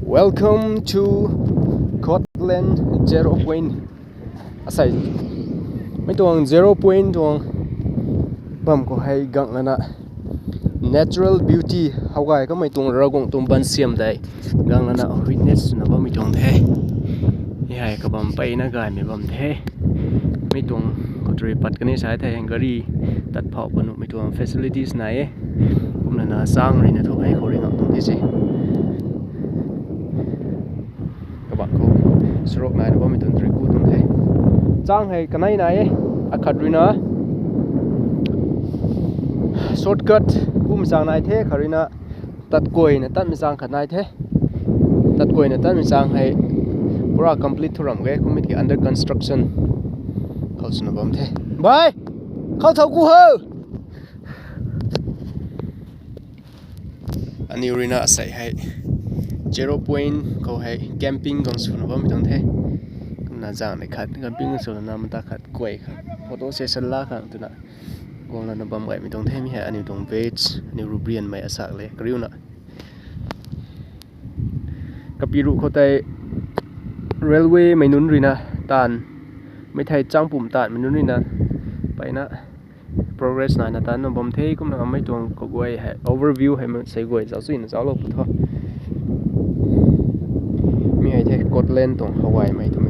Welcome to kotlen 0 point asaiไม่ตวง0 point ตวงปั๊มก็ให้กังนะ natural beauty เฮาไกก็ไม่ตวงเรากงตวงบันเสียมได้กังนะ witness นะว่าไม่ตวงแท้ยังไงก็บัมไปนะกายไม่บัมแท้ไม่ตวงก็ตรีปัดกันนี่ใช้แทนก็ดีตัดเผาปนุไม่ตวง facilities ไหนผมน่ะสร้างเลยนะทุกให้เขาเรียนตรงที่สิcác bạn cô stroke này nó có mình tuần три cú tuần thế trang hay cái này akadrina shortcut cú sang này thế karina tắt quay này tắt mình sang khát này thế tắt quay này tắt mình sang hay pura complete thu rầm cái cú mình cái under construction khâu suna bom thế bye khâu thầu cú hơ anh yêu rina say hay 0 point เขาให้ camping กองสุนว่าไม่ต้องเท่ก็น่าจะในขัด camping กองสุนน่ะมันตาขัดกล้วยครับ photo session ล่ะครับตัวน่ะกองนั้นบ่ไม่ต้องเท่มีให้อันนี้ตรง page อันนี้รูปเรียนไม่อาศักเลยกริ้วน่ะกับปีรุเขาแต่ railway ไม่นุนรีนะตานไม่ไทยจ้างปุ่มตานไม่นุนรีนะไปนะ progress น่ะนะตานบ่มเท่ก็มันไม่ตรงก็กล้วยให้ overview ให้มันใส่กล้วยจะสินะจะเอาลงพุทธมีไอ้เทกดเล่นตรงฮาวายไหมตรง